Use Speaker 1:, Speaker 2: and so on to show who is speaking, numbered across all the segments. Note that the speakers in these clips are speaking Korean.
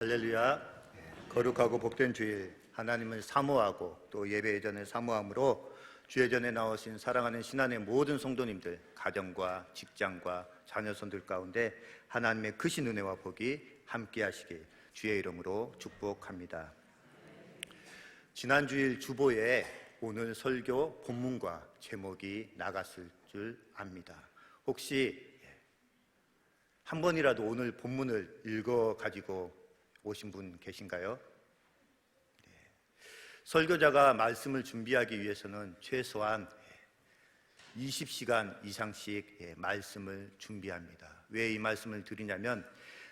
Speaker 1: 할렐루야. 거룩하고 복된 주일, 하나님을 사모하고 또 예배 예전에 사모함으로 주 예전에 나오신 사랑하는 신안의 모든 성도님들, 가정과 직장과 자녀손들 가운데 하나님의 크신 은혜와 복이 함께 하시길 주의 이름으로 축복합니다. 지난 주일 주보에 오늘 설교 본문과 제목이 나갔을 줄 압니다. 혹시 한 번이라도 오늘 본문을 읽어 가지고 오신 분 계신가요? 설교자가 말씀을 준비하기 위해서는 최소한 20시간 이상씩 말씀을 준비합니다. 왜 이 말씀을 드리냐면,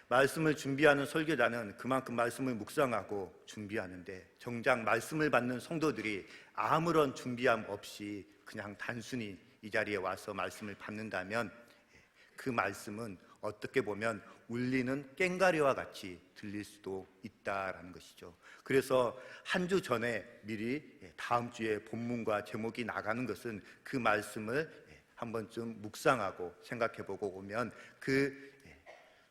Speaker 1: 말씀을 준비하는 설교자는 그만큼 말씀을 묵상하고 준비하는데, 정작 말씀을 받는 성도들이 아무런 준비함 없이 그냥 단순히 이 자리에 와서 말씀을 받는다면 그 말씀은 어떻게 보면 울리는 꽹과리와 같이 들릴 수도 있다라는 것이죠. 그래서 한 주 전에 미리 다음 주에 본문과 제목이 나가는 것은 그 말씀을 한 번쯤 묵상하고 생각해보고 오면 그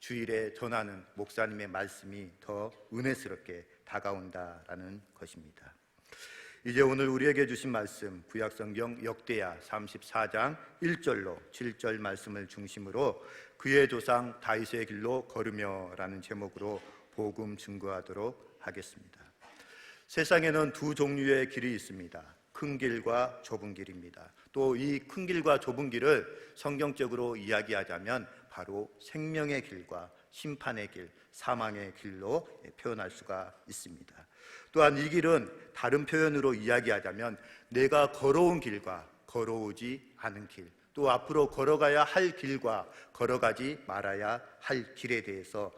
Speaker 1: 주일에 전하는 목사님의 말씀이 더 은혜스럽게 다가온다라는 것입니다. 이제 오늘 우리에게 주신 말씀, 구약성경 역대하 34장 1절로 7절 말씀을 중심으로 그의 조상 다윗의 길로 걸으며 라는 제목으로 복음 증거하도록 하겠습니다. 세상에는 두 종류의 길이 있습니다. 큰 길과 좁은 길입니다. 또 이 큰 길과 좁은 길을 성경적으로 이야기하자면 바로 생명의 길과 심판의 길, 사망의 길로 표현할 수가 있습니다. 또한 이 길은 다른 표현으로 이야기하자면 내가 걸어온 길과 걸어오지 않은 길, 또 앞으로 걸어가야 할 길과 걸어가지 말아야 할 길에 대해서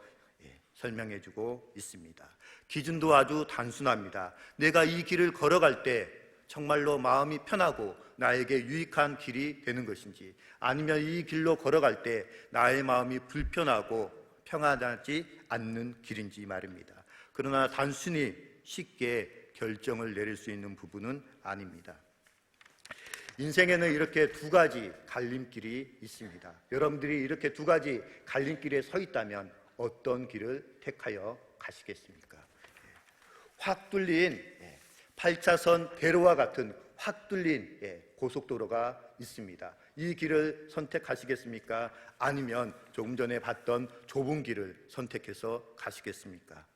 Speaker 1: 설명해주고 있습니다. 기준도 아주 단순합니다. 내가 이 길을 걸어갈 때 정말로 마음이 편하고 나에게 유익한 길이 되는 것인지, 아니면 이 길로 걸어갈 때 나의 마음이 불편하고 평안하지 않는 길인지 말입니다. 그러나 단순히 쉽게 결정을 내릴 수 있는 부분은 아닙니다. 인생에는 이렇게 두 가지 갈림길이 있습니다. 여러분들이 이렇게 두 가지 갈림길에 서 있다면 어떤 길을 택하여 가시겠습니까? 확 뚫린 8차선 대로와 같은 확 뚫린 고속도로가 있습니다. 이 길을 선택하시겠습니까? 아니면 조금 전에 봤던 좁은 길을 선택해서 가시겠습니까?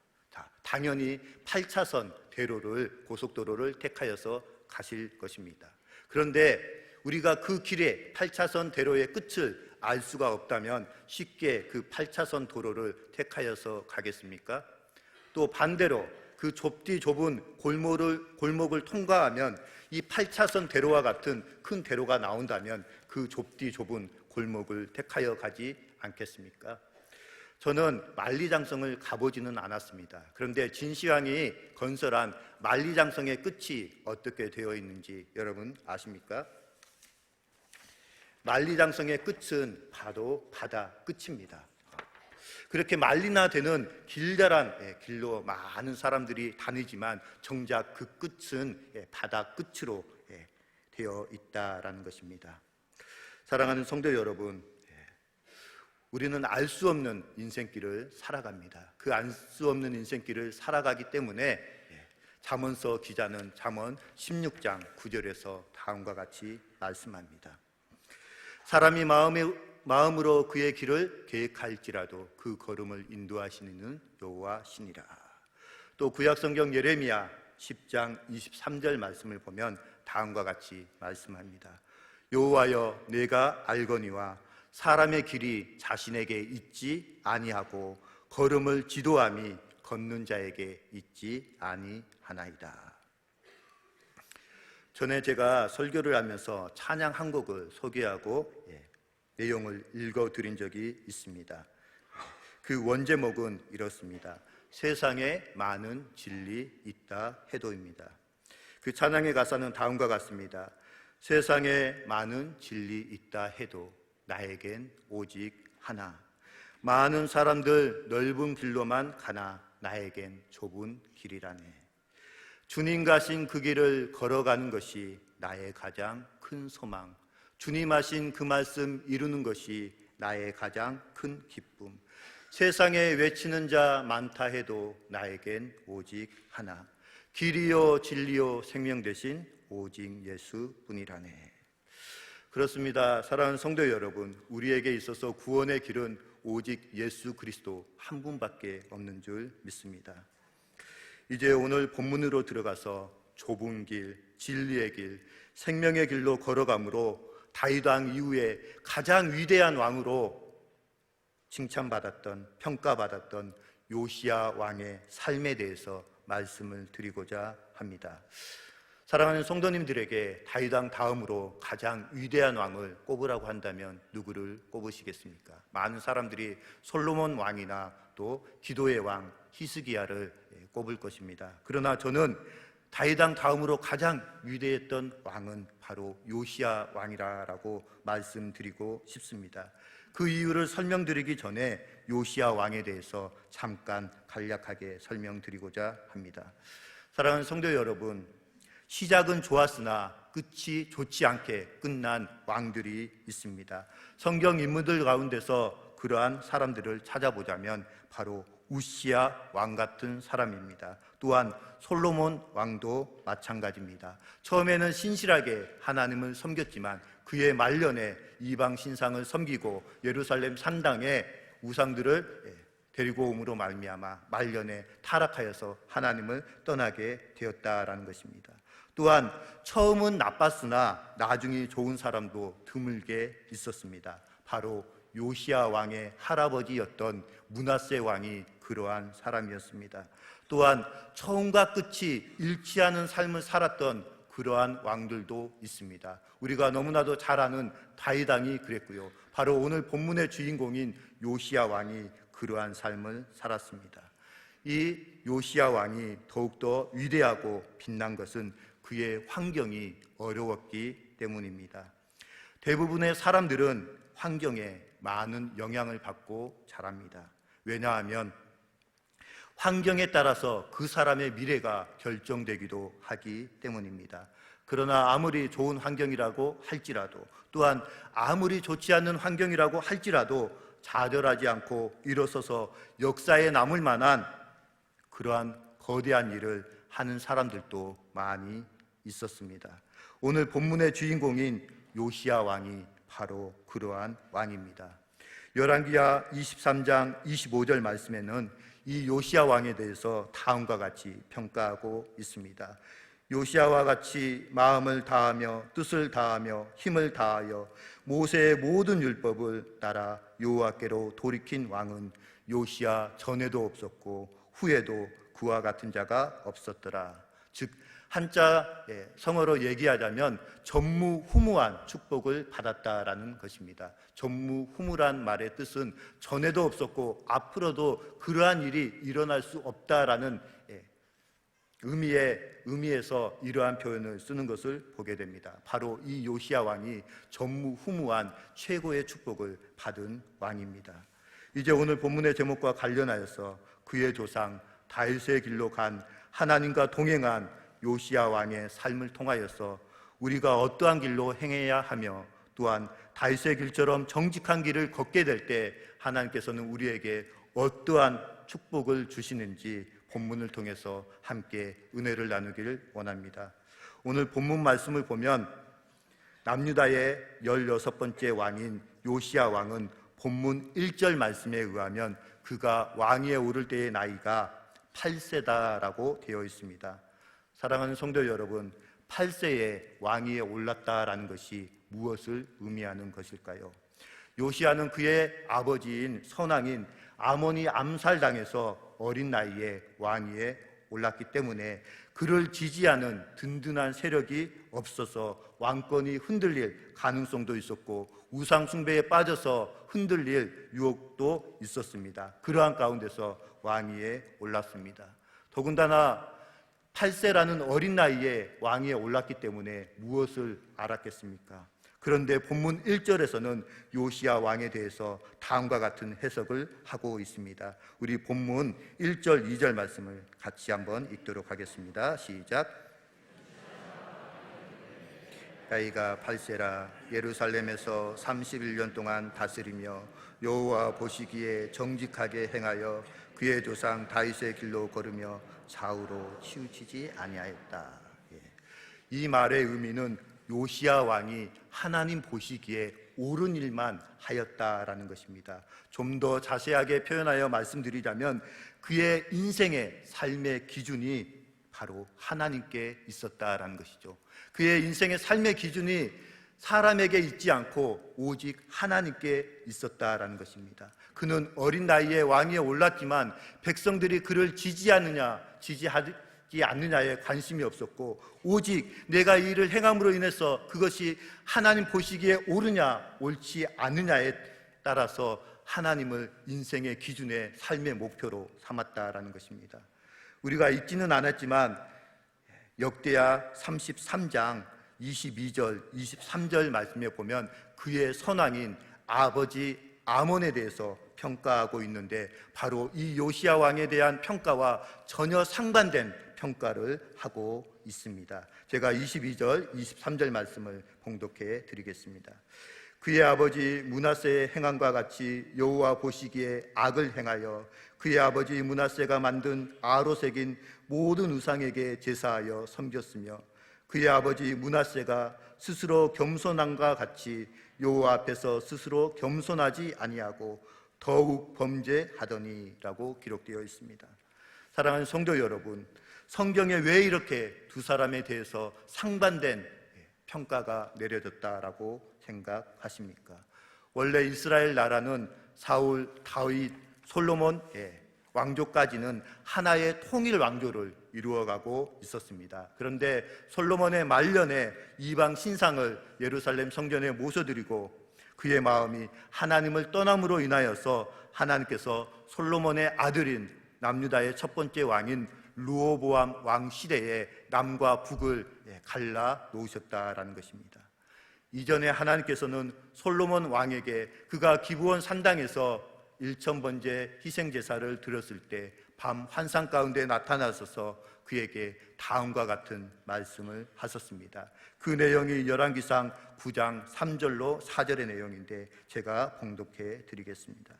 Speaker 1: 당연히 8차선 대로를, 고속도로를 택하여서 가실 것입니다. 그런데 우리가 그 길의 8차선 대로의 끝을 알 수가 없다면 쉽게 그 8차선 도로를 택하여서 가겠습니까? 또 반대로 그 좁디 좁은 골목을 통과하면 이 8차선 대로와 같은 큰 대로가 나온다면 그 좁디 좁은 골목을 택하여 가지 않겠습니까? 저는 만리장성을 가보지는 않았습니다. 그런데 진시황이 건설한 만리장성의 끝이 어떻게 되어 있는지 여러분 아십니까? 만리장성의 끝은 바로 바다 끝입니다. 그렇게 만리나 되는 길다란 길로 많은 사람들이 다니지만 정작 그 끝은 바다 끝으로 되어 있다라는 것입니다. 사랑하는 성도 여러분, 우리는 알 수 없는 인생길을 살아갑니다. 그 알 수 없는 인생길을 살아가기 때문에 잠언서 기자는 잠언 16장 9절에서 다음과 같이 말씀합니다. 사람이 마음으로 그의 길을 계획할지라도 그 걸음을 인도하시는 이는 여호와시니라. 또 구약성경 예레미야 10장 23절 말씀을 보면 다음과 같이 말씀합니다. 여호와여, 내가 알거니와 사람의 길이 자신에게 있지 아니하고 걸음을 지도함이 걷는 자에게 있지 아니하나이다. 전에 제가 설교를 하면서 찬양 한 곡을 소개하고 내용을 읽어드린 적이 있습니다. 그 원제목은 이렇습니다. 세상에 많은 진리 있다 해도입니다. 그 찬양의 가사는 다음과 같습니다. 세상에 많은 진리 있다 해도 나에겐 오직 하나, 많은 사람들 넓은 길로만 가나 나에겐 좁은 길이라네. 주님 가신 그 길을 걸어가는 것이 나의 가장 큰 소망, 주님 하신 그 말씀 이루는 것이 나의 가장 큰 기쁨. 세상에 외치는 자 많다 해도 나에겐 오직 하나, 길이요 진리요 생명 되신 오직 예수뿐이라네. 그렇습니다. 사랑하는 성도 여러분, 우리에게 있어서 구원의 길은 오직 예수 그리스도 한 분밖에 없는 줄 믿습니다. 이제 오늘 본문으로 들어가서 좁은 길, 진리의 길, 생명의 길로 걸어감으로 다윗 왕 이후에 가장 위대한 왕으로 칭찬받았던, 평가받았던 요시야 왕의 삶에 대해서 말씀을 드리고자 합니다. 사랑하는 성도님들에게 다윗 왕 다음으로 가장 위대한 왕을 꼽으라고 한다면 누구를 꼽으시겠습니까? 많은 사람들이 솔로몬 왕이나 또 기도의 왕 히스기야를 꼽을 것입니다. 그러나 저는 다윗 왕 다음으로 가장 위대했던 왕은 바로 요시야 왕이라고 말씀드리고 싶습니다. 그 이유를 설명드리기 전에 요시야 왕에 대해서 잠깐 간략하게 설명드리고자 합니다. 사랑하는 성도 여러분, 시작은 좋았으나 끝이 좋지 않게 끝난 왕들이 있습니다. 성경 인물들 가운데서 그러한 사람들을 찾아보자면 바로 우시야 왕 같은 사람입니다. 또한 솔로몬 왕도 마찬가지입니다. 처음에는 신실하게 하나님을 섬겼지만 그의 말년에 이방 신상을 섬기고 예루살렘 산당에 우상들을 데리고 옴으로 말미암아 말년에 타락하여서 하나님을 떠나게 되었다라는 것입니다. 또한 처음은 나빴으나 나중이 좋은 사람도 드물게 있었습니다. 바로 요시야 왕의 할아버지였던 므낫세 왕이 그러한 사람이었습니다. 또한 처음과 끝이 일치하는 삶을 살았던 그러한 왕들도 있습니다. 우리가 너무나도 잘 아는 다윗 왕이 그랬고요. 바로 오늘 본문의 주인공인 요시야 왕이 그러한 삶을 살았습니다. 이 요시야 왕이 더욱더 위대하고 빛난 것은 그의 환경이 어려웠기 때문입니다. 대부분의 사람들은 환경에 많은 영향을 받고 자랍니다. 왜냐하면 환경에 따라서 그 사람의 미래가 결정되기도 하기 때문입니다. 그러나 아무리 좋은 환경이라고 할지라도, 또한 아무리 좋지 않은 환경이라고 할지라도 좌절하지 않고 일어서서 역사에 남을 만한 그러한 거대한 일을 하는 사람들도 많이 있었습니다. 오늘 본문의 주인공인 요시야 왕이 바로 그러한 왕입니다. 열왕기하 23장 25절 말씀에는 이 요시야 왕에 대해서 다음과 같이 평가하고 있습니다. 요시야와 같이 마음을 다하며 뜻을 다하며 힘을 다하여 모세의 모든 율법을 따라 여호와께로 돌이킨 왕은 요시야 전에도 없었고 후에도 그와 같은 자가 없었더라. 즉 한자 성어로 얘기하자면 전무후무한 축복을 받았다라는 것입니다. 전무후무란 말의 뜻은 전에도 없었고 앞으로도 그러한 일이 일어날 수 없다라는 의미에서 이러한 표현을 쓰는 것을 보게 됩니다. 바로 이 요시야 왕이 전무후무한 최고의 축복을 받은 왕입니다. 이제 오늘 본문의 제목과 관련하여서 그의 조상 다윗의 길로 간 하나님과 동행한 요시야 왕의 삶을 통하여서 우리가 어떠한 길로 행해야 하며 또한 다윗의 길처럼 정직한 길을 걷게 될 때 하나님께서는 우리에게 어떠한 축복을 주시는지 본문을 통해서 함께 은혜를 나누기를 원합니다. 오늘 본문 말씀을 보면 남유다의 16번째 왕인 요시야 왕은 본문 1절 말씀에 의하면 그가 왕위에 오를 때의 나이가 8세다라고 되어 있습니다. 사랑하는 성도 여러분, 8세에 왕위에 올랐다라는 것이 무엇을 의미하는 것일까요? 요시야는 그의 아버지인 선왕인 아몬이 암살당해서 어린 나이에 왕위에 올랐기 때문에 그를 지지하는 든든한 세력이 없어서 왕권이 흔들릴 가능성도 있었고 우상 숭배에 빠져서 흔들릴 유혹도 있었습니다. 그러한 가운데서 왕위에 올랐습니다. 더군다나 8세라는 어린 나이에 왕위에 올랐기 때문에 무엇을 알았겠습니까? 그런데 본문 1절에서는 요시야 왕에 대해서 다음과 같은 해석을 하고 있습니다. 우리 본문 1절, 2절 말씀을 같이 한번 읽도록 하겠습니다. 시작. 나이가 8세라 예루살렘에서 31년 동안 다스리며 여호와 보시기에 정직하게 행하여 그의 조상 다윗의 길로 걸으며 좌우로 치우치지 아니하였다. 이 말의 의미는 요시야 왕이 하나님 보시기에 옳은 일만 하였다라는 것입니다. 좀 더 자세하게 표현하여 말씀드리자면 그의 인생의 삶의 기준이 바로 하나님께 있었다라는 것이죠. 그의 인생의 삶의 기준이 사람에게 있지 않고 오직 하나님께 있었다라는 것입니다. 그는 어린 나이에 왕위에 올랐지만 백성들이 그를 지지하지 않느냐에 관심이 없었고, 오직 내가 이 일을 행함으로 인해서 그것이 하나님 보시기에 옳으냐 옳지 않느냐에 따라서 하나님을 인생의 기준의 삶의 목표로 삼았다라는 것입니다. 우리가 읽지는 않았지만 역대하 33장 22절, 23절 말씀에 보면 그의 선왕인 아버지 아몬에 대해서 평가하고 있는데 바로 이 요시야 왕에 대한 평가와 전혀 상반된 평가를 하고 있습니다. 제가 22절, 23절 말씀을 봉독해 드리겠습니다. 그의 아버지 므낫세의 행함과 같이 여호와 보시기에 악을 행하여 그의 아버지 므낫세가 만든 아로 새긴 모든 우상에게 제사하여 섬겼으며 그의 아버지 므낫세가 스스로 겸손함과 같이 여호와 앞에서 스스로 겸손하지 아니하고 더욱 범죄하더니라고 기록되어 있습니다. 사랑하는 성도 여러분, 성경에 왜 이렇게 두 사람에 대해서 상반된 평가가 내려졌다라고 생각하십니까? 원래 이스라엘 나라는 사울, 다윗, 솔로몬 왕조까지는 하나의 통일 왕조를 이루어가고 있었습니다. 그런데 솔로몬의 말년에 이방 신상을 예루살렘 성전에 모셔드리고 그의 마음이 하나님을 떠남으로 인하여서 하나님께서 솔로몬의 아들인 남유다의 첫 번째 왕인 르호보암 왕 시대에 남과 북을 갈라 놓으셨다라는 것입니다. 이전에 하나님께서는 솔로몬 왕에게 그가 기브온 산당에서 1000번째 희생제사를 드렸을 때 밤 환상 가운데 나타나셔서 그에게 다음과 같은 말씀을 하셨습니다. 그 내용이 열왕기상 9장 3절로 4절의 내용인데 제가 봉독해 드리겠습니다.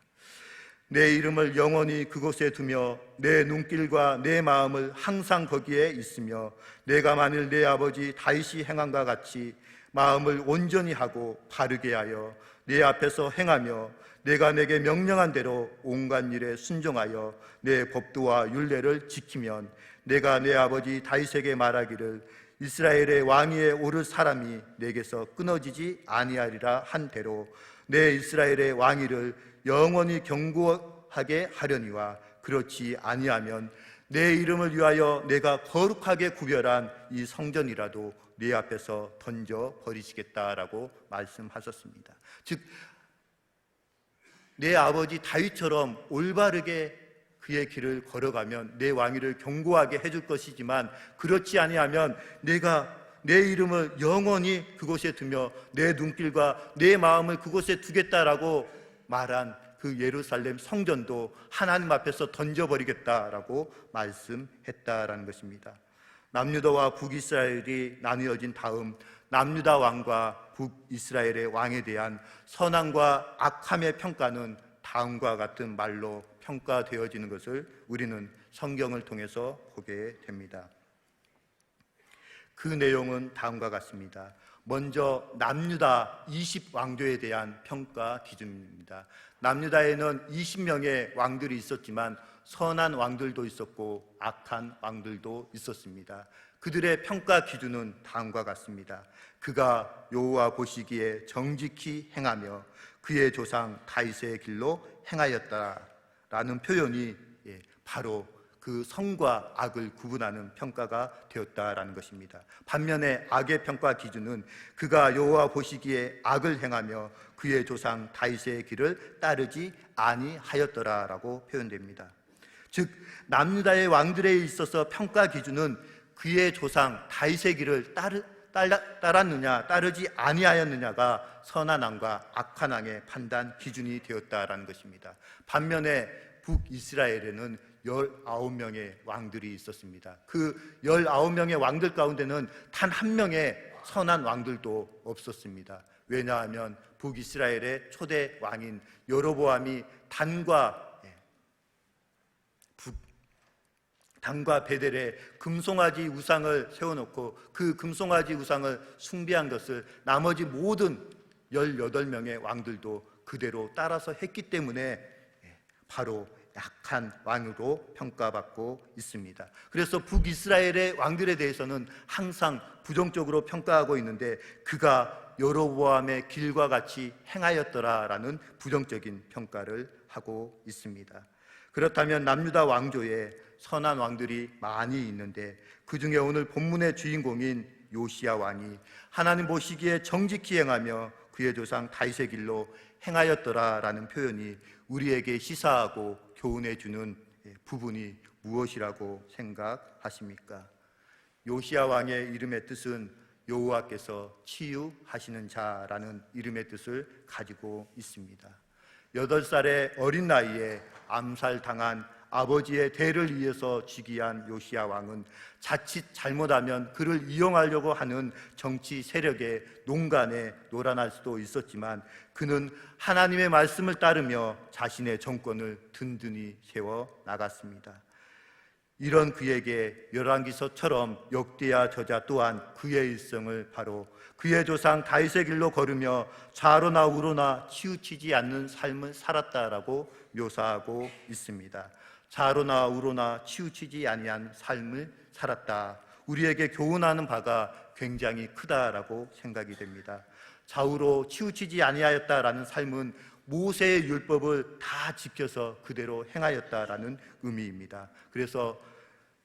Speaker 1: 내 이름을 영원히 그곳에 두며 내 눈길과 내 마음을 항상 거기에 있으며 내가 만일 내 아버지 다윗이 행함과 같이 마음을 온전히 하고 바르게 하여 내 앞에서 행하며 내가 내게 명령한 대로 온갖 일에 순종하여 내 법도와 율례를 지키면 내가 내 아버지 다윗에게 말하기를 이스라엘의 왕위에 오를 사람이 내게서 끊어지지 아니하리라 한 대로 내 이스라엘의 왕위를 영원히 견고하게 하려니와 그렇지 아니하면 내 이름을 위하여 내가 거룩하게 구별한 이 성전이라도 네 앞에서 던져 버리시겠다라고 말씀하셨습니다. 즉 내 아버지 다윗처럼 올바르게 그의 길을 걸어가면 내 왕위를 견고하게 해줄 것이지만 그렇지 아니하면 내가 내 이름을 영원히 그곳에 두며 내 눈길과 내 마음을 그곳에 두겠다라고 말한 그 예루살렘 성전도 하나님 앞에서 던져버리겠다라고 말씀했다라는 것입니다. 남유다와 북이스라엘이 나뉘어진 다음 남유다 왕과 북이스라엘의 왕에 대한 선함과 악함의 평가는 다음과 같은 말로 평가되어지는 것을 우리는 성경을 통해서 보게 됩니다. 그 내용은 다음과 같습니다. 먼저 남유다 20왕조에 대한 평가 기준입니다. 남유다에는 20명의 왕들이 있었지만 선한 왕들도 있었고 악한 왕들도 있었습니다. 그들의 평가 기준은 다음과 같습니다. 그가 여호와 보시기에 정직히 행하며 그의 조상 다윗의 길로 행하였다라는 표현이 바로 그 선과 악을 구분하는 평가가 되었다라는 것입니다. 반면에 악의 평가 기준은 그가 여호와 보시기에 악을 행하며 그의 조상 다윗의 길을 따르지 아니하였더라라고 표현됩니다. 즉 남유다의 왕들에 있어서 평가 기준은 그의 조상 다윗의 길을 따랐느냐 따르지 아니하였느냐가 선한 왕과 악한 왕의 판단 기준이 되었다라는 것입니다. 반면에 북이스라엘에는 19명의 왕들이 있었습니다. 그 19명의 왕들 가운데는 단 한 명의 선한 왕들도 없었습니다. 왜냐하면 북이스라엘의 초대 왕인 여로보암이 단과 베델에 금송아지 우상을 세워놓고 그 금송아지 우상을 숭배한 것을 나머지 모든 18명의 왕들도 그대로 따라서 했기 때문에 바로 약한 왕으로 평가받고 있습니다. 그래서 북이스라엘의 왕들에 대해서는 항상 부정적으로 평가하고 있는데 그가 여로보암의 길과 같이 행하였더라라는 부정적인 평가를 하고 있습니다. 그렇다면 남유다 왕조에 선한 왕들이 많이 있는데 그 중에 오늘 본문의 주인공인 요시야 왕이 하나님 보시기에 정직히 행하며 그의 조상 다윗의 길로 행하였더라라는 표현이 우리에게 시사하고 교훈해 주는 부분이 무엇이라고 생각하십니까? 요시야 왕의 이름의 뜻은 여호와께서 치유하시는 자라는 이름의 뜻을 가지고 있습니다. 8살의 어린 나이에 암살당한 아버지의 대를 이어서 즉위한 요시야 왕은 자칫 잘못하면 그를 이용하려고 하는 정치 세력의 농간에 놀아날 수도 있었지만 그는 하나님의 말씀을 따르며 자신의 정권을 든든히 세워 나갔습니다. 이런 그에게 열왕기서처럼 역대하 저자 또한 그의 일생을 바로 그의 조상 다윗의 길로 걸으며 좌로나 우로나 치우치지 않는 삶을 살았다라고 묘사하고 있습니다. 좌로나 우로나 치우치지 아니한 삶을 살았다. 우리에게 교훈하는 바가 굉장히 크다라고 생각이 됩니다. 좌우로 치우치지 아니하였다라는 삶은 모세의 율법을 다 지켜서 그대로 행하였다라는 의미입니다. 그래서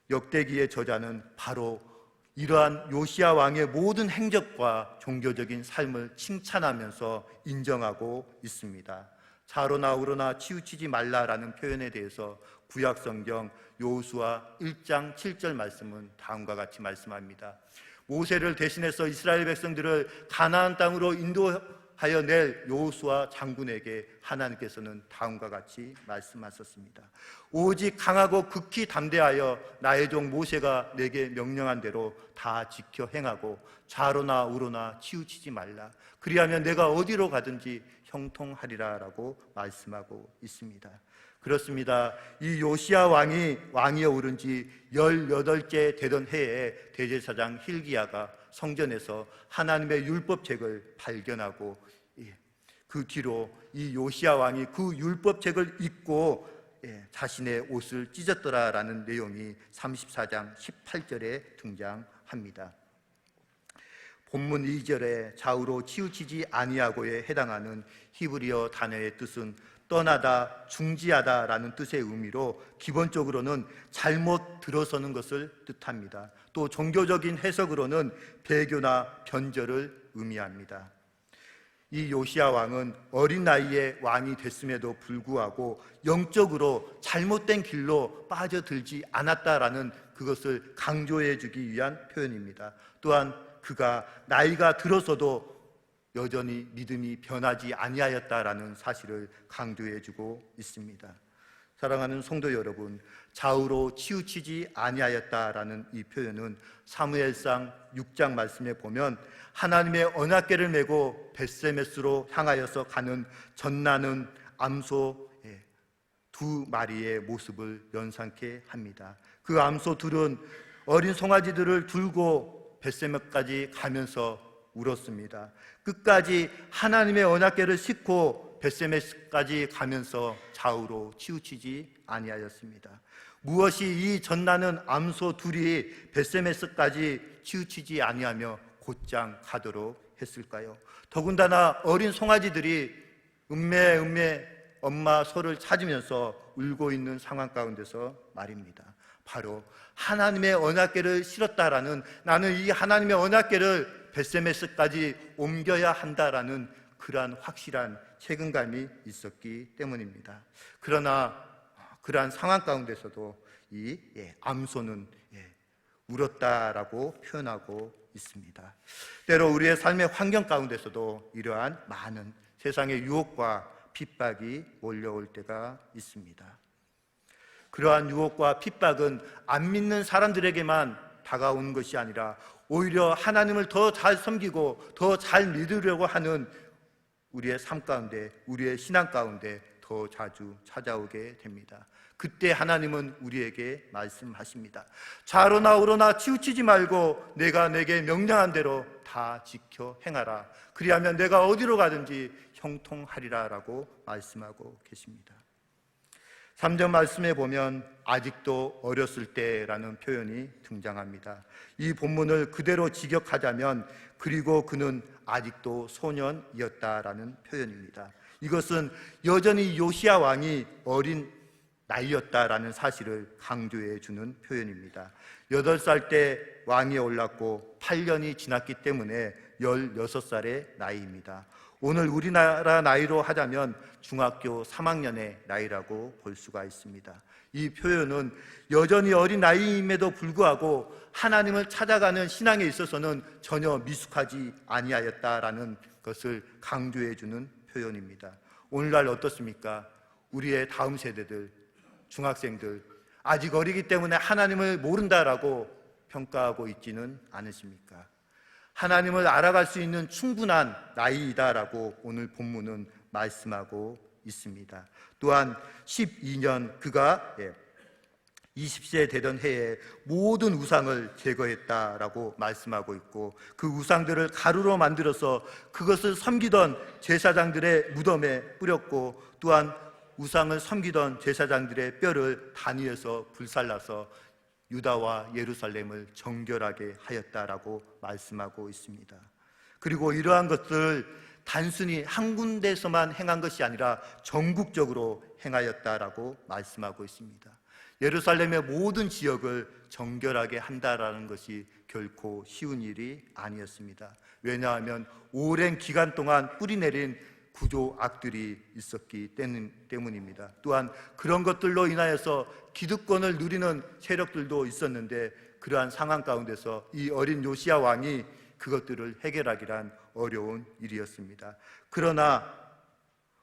Speaker 1: 역대기의 저자는 바로 이러한 요시야 왕의 모든 행적과 종교적인 삶을 칭찬하면서 인정하고 있습니다. 좌로나 우로나 치우치지 말라라는 표현에 대해서 구약성경 여호수아 1장 7절 말씀은 다음과 같이 말씀합니다. 모세를 대신해서 이스라엘 백성들을 가나안 땅으로 인도하여 낼 여호수아 장군에게 하나님께서는 다음과 같이 말씀하셨습니다. 오직 강하고 극히 담대하여 나의 종 모세가 내게 명령한 대로 다 지켜 행하고 좌로나 우로나 치우치지 말라. 그리하면 내가 어디로 가든지 형통하리라 라고 말씀하고 있습니다. 그렇습니다. 이 요시야 왕위에 오른 지 18째 되던 해에 대제사장 hil기야가 성전에서 하나님의 율법책을 발견하고 그 뒤로 이 요시야 왕이 그 율법책을 읽고 자신의 옷을 찢었더라라는 내용이 34장 18절에 등장합니다. 본문 2절에 좌우로 치우치지 아니하고에 해당하는 히브리어 단어의 뜻은 떠나다, 중지하다라는 뜻의 의미로 기본적으로는 잘못 들어서는 것을 뜻합니다. 또 종교적인 해석으로는 배교나 변절을 의미합니다. 이 요시야 왕은 어린 나이에 왕이 됐음에도 불구하고 영적으로 잘못된 길로 빠져들지 않았다라는 그것을 강조해 주기 위한 표현입니다. 또한 그가 나이가 들어서도 여전히 믿음이 변하지 아니하였다라는 사실을 강조해 주고 있습니다. 사랑하는 성도 여러분, 좌우로 치우치지 아니하였다라는 이 표현은 사무엘상 6장 말씀에 보면 하나님의 언약궤를 메고 벳세메스로 향하여서 가는 전나는 암소 2마리의 모습을 연상케 합니다. 그 암소 둘은 어린 송아지들을 들고 벳세메까지 가면서 울었습니다. 끝까지 하나님의 언약궤를 싣고 벳세메스까지 가면서 좌우로 치우치지 아니하였습니다. 무엇이 이 전나는 암소 둘이 벳세메스까지 치우치지 아니하며 곧장 가도록 했을까요? 더군다나 어린 송아지들이 음매 엄마 소를 찾으면서 울고 있는 상황 가운데서 말입니다. 바로 하나님의 언약궤를 실었다라는, 나는 이 하나님의 언약궤를 벳세메스까지 옮겨야 한다라는 그러한 확실한 책임감이 있었기 때문입니다. 그러나 그러한 상황 가운데서도 이 암소는 울었다라고 표현하고 있습니다. 때로 우리의 삶의 환경 가운데서도 이러한 많은 세상의 유혹과 핍박이 몰려올 때가 있습니다. 그러한 유혹과 핍박은 안 믿는 사람들에게만 다가오는 것이 아니라 오히려 하나님을 더 잘 섬기고 더 잘 믿으려고 하는 우리의 삶 가운데, 우리의 신앙 가운데 더 자주 찾아오게 됩니다. 그때 하나님은 우리에게 말씀하십니다. 좌로나 우로나 치우치지 말고 내가 내게 명령한 대로 다 지켜 행하라. 그리하면 내가 어디로 가든지 형통하리라 라고 말씀하고 계십니다. 3절 말씀에 보면 아직도 어렸을 때라는 표현이 등장합니다. 이 본문을 그대로 직역하자면 그리고 그는 아직도 소년이었다라는 표현입니다. 이것은 여전히 요시야 왕이 어린 나이였다라는 사실을 강조해 주는 표현입니다. 8살 때 왕위에 올랐고 8년이 지났기 때문에 16살의 나이입니다. 오늘 우리나라 나이로 하자면 중학교 3학년의 나이라고 볼 수가 있습니다. 이 표현은 여전히 어린 나이임에도 불구하고 하나님을 찾아가는 신앙에 있어서는 전혀 미숙하지 아니하였다라는 것을 강조해 주는 표현입니다. 오늘날 어떻습니까? 우리의 다음 세대들, 중학생들 아직 어리기 때문에 하나님을 모른다라고 평가하고 있지는 않으십니까? 하나님을 알아갈 수 있는 충분한 나이이다라고 오늘 본문은 말씀하고 있습니다. 또한 12년 그가 20세 되던 해에 모든 우상을 제거했다라고 말씀하고 있고 그 우상들을 가루로 만들어서 그것을 섬기던 제사장들의 무덤에 뿌렸고 또한 우상을 섬기던 제사장들의 뼈를 단위에서 불살라서 유다와 예루살렘을 정결하게 하였다라고 말씀하고 있습니다. 그리고 이러한 것들을 단순히 한 군데에서만 행한 것이 아니라 전국적으로 행하였다라고 말씀하고 있습니다. 예루살렘의 모든 지역을 정결하게 한다라는 것이 결코 쉬운 일이 아니었습니다. 왜냐하면 오랜 기간 동안 뿌리내린 구조악들이 있었기 때문입니다. 또한 그런 것들로 인하여서 기득권을 누리는 세력들도 있었는데 그러한 상황 가운데서 이 어린 요시야 왕이 그것들을 해결하기란 어려운 일이었습니다. 그러나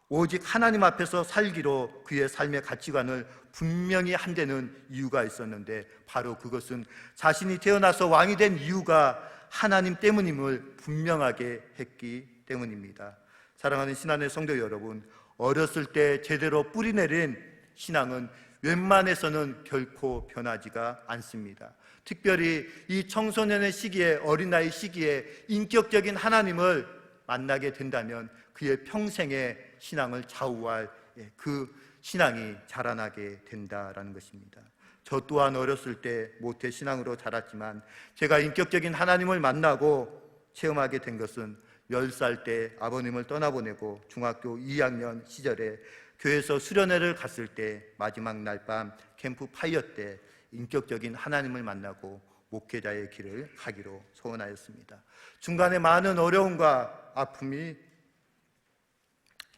Speaker 1: 오직 하나님 앞에서 살기로 그의 삶의 가치관을 분명히 한다는 이유가 있었는데 바로 그것은 자신이 태어나서 왕이 된 이유가 하나님 때문임을 분명하게 했기 때문입니다. 사랑하는 신안의 성도 여러분, 어렸을 때 제대로 뿌리내린 신앙은 웬만해서는 결코 변하지가 않습니다. 특별히 이 청소년의 시기에, 어린 나이 시기에 인격적인 하나님을 만나게 된다면 그의 평생의 신앙을 좌우할 그 신앙이 자라나게 된다라는 것입니다. 저 또한 어렸을 때 모태 신앙으로 자랐지만 제가 인격적인 하나님을 만나고 체험하게 된 것은 10살 때 아버님을 떠나보내고 중학교 2학년 시절에 교회에서 수련회를 갔을 때 마지막 날 밤 캠프 파이어 때 인격적인 하나님을 만나고 목회자의 길을 가기로 소원하였습니다. 중간에 많은 어려움과 아픔이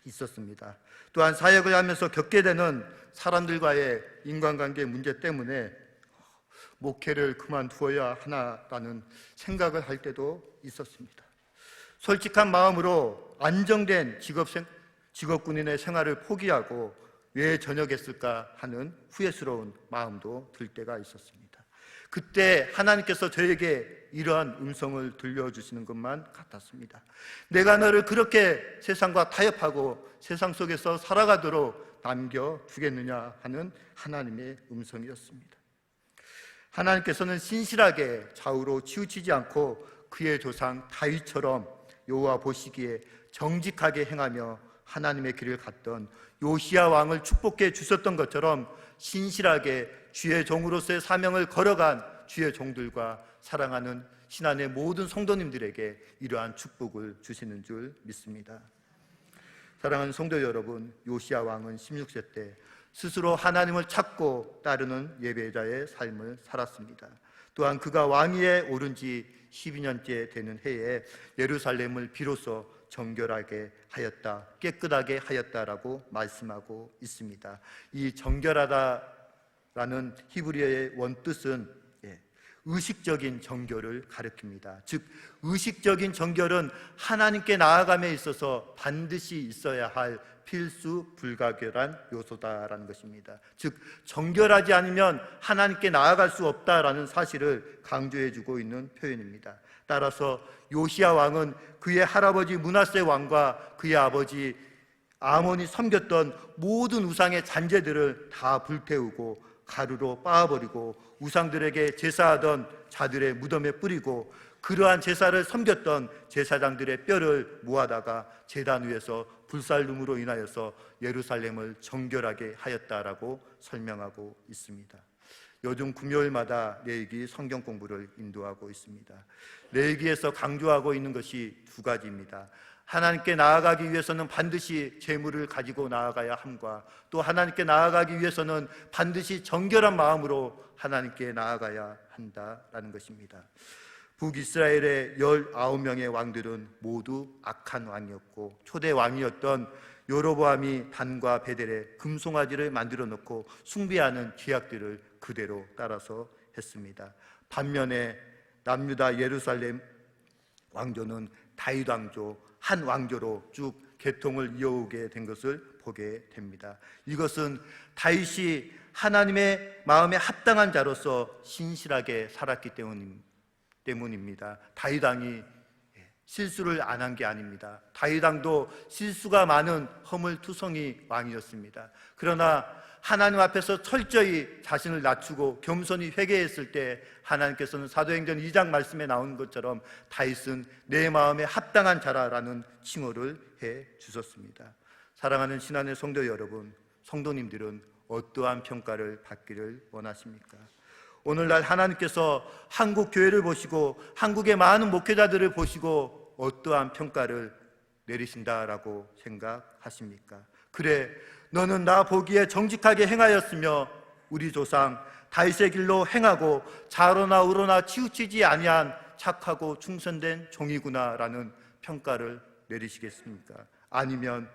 Speaker 1: 있었습니다. 또한 사역을 하면서 겪게 되는 사람들과의 인간관계 문제 때문에 목회를 그만두어야 하나라는 생각을 할 때도 있었습니다. 솔직한 마음으로 안정된 직업군인의 생활을 포기하고 왜 전역했을까 하는 후회스러운 마음도 들 때가 있었습니다. 그때 하나님께서 저에게 이러한 음성을 들려주시는 것만 같았습니다. 내가 너를 그렇게 세상과 타협하고 세상 속에서 살아가도록 남겨두겠느냐 하는 하나님의 음성이었습니다. 하나님께서는 신실하게 좌우로 치우치지 않고 그의 조상 다윗처럼 여호와 보시기에 정직하게 행하며 하나님의 길을 갔던 요시야 왕을 축복해 주셨던 것처럼 신실하게 주의 종으로서의 사명을 걸어간 주의 종들과 사랑하는 신안의 모든 성도님들에게 이러한 축복을 주시는 줄 믿습니다. 사랑하는 성도 여러분, 요시야 왕은 16세 때 스스로 하나님을 찾고 따르는 예배자의 삶을 살았습니다. 또한 그가 왕위에 오른 지 12년째 되는 해에 예루살렘을 비로소 정결하게 하였다, 깨끗하게 하였다라고 말씀하고 있습니다. 이 정결하다라는 히브리어의 원뜻은 의식적인 정결을 가리킵니다. 즉 의식적인 정결은 하나님께 나아감에 있어서 반드시 있어야 할 필수 불가결한 요소다라는 것입니다. 즉 정결하지 않으면 하나님께 나아갈 수 없다라는 사실을 강조해주고 있는 표현입니다. 따라서 요시야 왕은 그의 할아버지 므낫세 왕과 그의 아버지 아몬이 섬겼던 모든 우상의 잔재들을 다 불태우고 가루로 빻아버리고 우상들에게 제사하던 자들의 무덤에 뿌리고 그러한 제사를 섬겼던 제사장들의 뼈를 모아다가 제단 위에서 불살름으로 인하여서 예루살렘을 정결하게 하였다라고 설명하고 있습니다. 요즘 금요일마다 레위기 성경 공부를 인도하고 있습니다. 레위기에서 강조하고 있는 것이 두 가지입니다. 하나님께 나아가기 위해서는 반드시 제물을 가지고 나아가야 함과 또 하나님께 나아가기 위해서는 반드시 정결한 마음으로 하나님께 나아가야 한다라는 것입니다. 북이스라엘의 19명의 왕들은 모두 악한 왕이었고 초대 왕이었던 여로보암이 단과 베델에 금송아지를 만들어 놓고 숭배하는 죄악들을 그대로 따라서 했습니다. 반면에 남유다 예루살렘 왕조는 다윗 왕조 한 왕조로 쭉 계통을 이어오게 된 것을 보게 됩니다. 이것은 다윗이 하나님의 마음에 합당한 자로서 신실하게 살았기 때문입니다. 다윗 왕이 실수를 안 한 게 아닙니다. 다윗 왕도 실수가 많은 허물투성이 왕이었습니다. 그러나 하나님 앞에서 철저히 자신을 낮추고 겸손히 회개했을 때 하나님께서는 사도행전 2장 말씀에 나온 것처럼 다윗은 내 마음에 합당한 자라라는 칭호를 해 주셨습니다. 사랑하는 신안의 성도 여러분, 성도님들은 어떠한 평가를 받기를 원하십니까? 오늘날 하나님께서 한국 교회를 보시고 한국의 많은 목회자들을 보시고 어떠한 평가를 내리신다라고 생각하십니까? 그래, 너는 나 보기에 정직하게 행하였으며 우리 조상 다윗의 길로 행하고 좌로나 우로나 치우치지 아니한 착하고 충성된 종이구나라는 평가를 내리시겠습니까? 아니면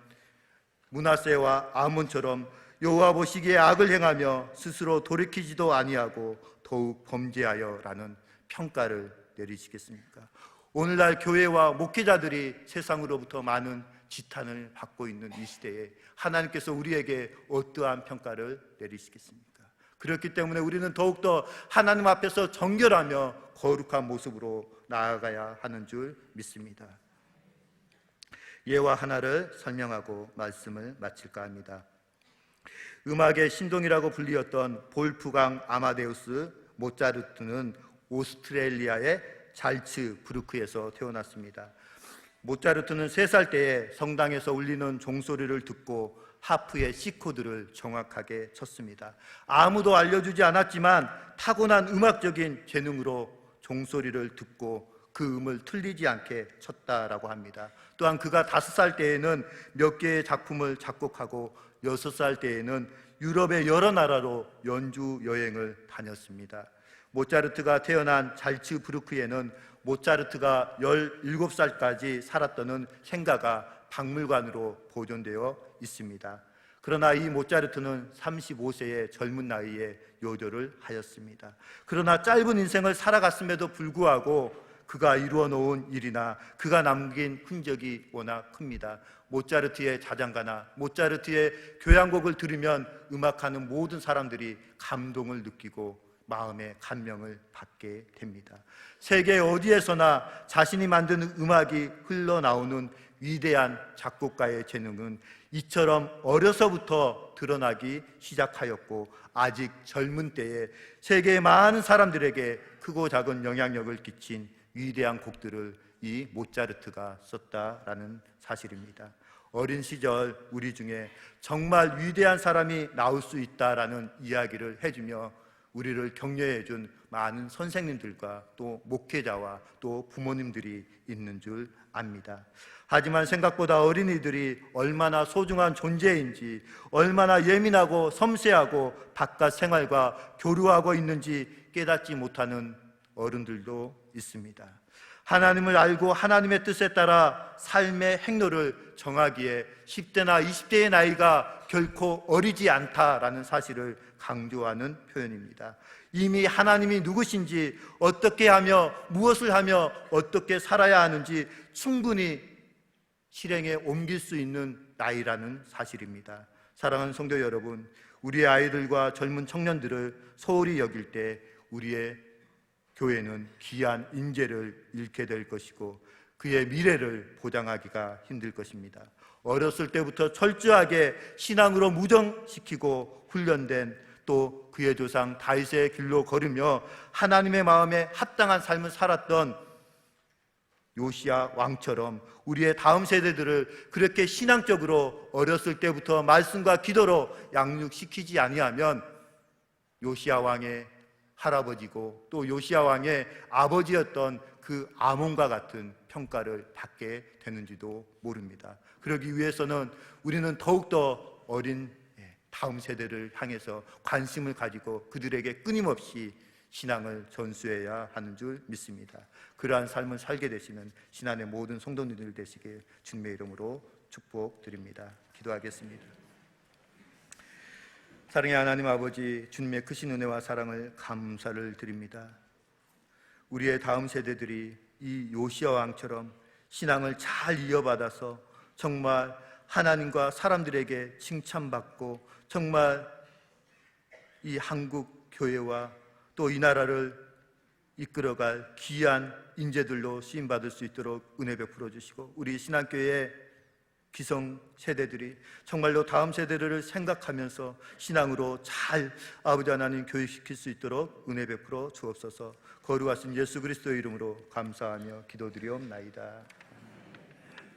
Speaker 1: 므낫세와 아몬처럼 여호와 보시기에 악을 행하며 스스로 돌이키지도 아니하고 더욱 범죄하여라는 평가를 내리시겠습니까? 오늘날 교회와 목회자들이 세상으로부터 많은 지탄을 받고 있는 이 시대에 하나님께서 우리에게 어떠한 평가를 내리시겠습니까? 그렇기 때문에 우리는 더욱더 하나님 앞에서 정결하며 거룩한 모습으로 나아가야 하는 줄 믿습니다. 예화 하나를 설명하고 말씀을 마칠까 합니다. 음악의 신동이라고 불리었던 볼프강 아마데우스 모차르트는 오스트레일리아의 잘츠부르크에서 태어났습니다. 모차르트는 3살 때에 성당에서 울리는 종소리를 듣고 하프의 C코드를 정확하게 쳤습니다. 아무도 알려주지 않았지만 타고난 음악적인 재능으로 종소리를 듣고 그 음을 틀리지 않게 쳤다라고 합니다. 또한 그가 5살 때에는 몇 개의 작품을 작곡하고 6살 때에는 유럽의 여러 나라로 연주 여행을 다녔습니다. 모차르트가 태어난 잘츠부르크에는 모차르트가 17살까지 살았다는 생가가 박물관으로 보존되어 있습니다. 그러나 이 모차르트는 35세의 젊은 나이에 요절을 하였습니다. 그러나 짧은 인생을 살아갔음에도 불구하고 그가 이루어 놓은 일이나 그가 남긴 흔적이 워낙 큽니다. 모차르트의 자장가나 모차르트의 교향곡을 들으면 음악하는 모든 사람들이 감동을 느끼고 마음의 감명을 받게 됩니다. 세계 어디에서나 자신이 만든 음악이 흘러나오는 위대한 작곡가의 재능은 이처럼 어려서부터 드러나기 시작하였고 아직 젊은 때에 세계의 많은 사람들에게 크고 작은 영향력을 끼친 위대한 곡들을 이 모차르트가 썼다라는 사실입니다. 어린 시절 우리 중에 정말 위대한 사람이 나올 수 있다라는 이야기를 해주며 우리를 격려해 준 많은 선생님들과 또 목회자와 또 부모님들이 있는 줄 압니다. 하지만 생각보다 어린이들이 얼마나 소중한 존재인지, 얼마나 예민하고 섬세하고 바깥 생활과 교류하고 있는지 깨닫지 못하는 어른들도 있습니다. 하나님을 알고 하나님의 뜻에 따라 삶의 행로를 정하기에 10대나 20대의 나이가 결코 어리지 않다라는 사실을 강조하는 표현입니다. 이미 하나님이 누구신지, 어떻게 하며 무엇을 하며 어떻게 살아야 하는지 충분히 실행에 옮길 수 있는 나이라는 사실입니다. 사랑하는 성도 여러분, 우리의 아이들과 젊은 청년들을 소홀히 여길 때 우리의 교회는 귀한 인재를 잃게 될 것이고 그의 미래를 보장하기가 힘들 것입니다. 어렸을 때부터 철저하게 신앙으로 무정시키고 훈련된, 또 그의 조상 다윗의 길로 걸으며 하나님의 마음에 합당한 삶을 살았던 요시야 왕처럼 우리의 다음 세대들을 그렇게 신앙적으로 어렸을 때부터 말씀과 기도로 양육시키지 아니하면 요시야 왕의 할아버지고 또 요시야 왕의 아버지였던 그 아몬과 같은 평가를 받게 되는지도 모릅니다. 그러기 위해서는 우리는 더욱더 어린 다음 세대를 향해서 관심을 가지고 그들에게 끊임없이 신앙을 전수해야 하는 줄 믿습니다. 그러한 삶을 살게 되시는 신안의 모든 성도님들 되시길 주님의 이름으로 축복드립니다. 기도하겠습니다. 사랑의 하나님 아버지, 주님의 크신 은혜와 사랑을 감사를 드립니다. 우리의 다음 세대들이 이 요시야 왕처럼 신앙을 잘 이어받아서 정말 하나님과 사람들에게 칭찬받고 정말 이 한국 교회와 또 이 나라를 이끌어갈 귀한 인재들로 쓰임받을 수 있도록 은혜 베풀어 주시고, 우리 신앙교회의 기성 세대들이 정말로 다음 세대를 생각하면서 신앙으로 잘 아버지 하나님 교육시킬 수 있도록 은혜 베풀어 주옵소서. 거룩하신 예수 그리스도의 이름으로 감사하며 기도드리옵나이다.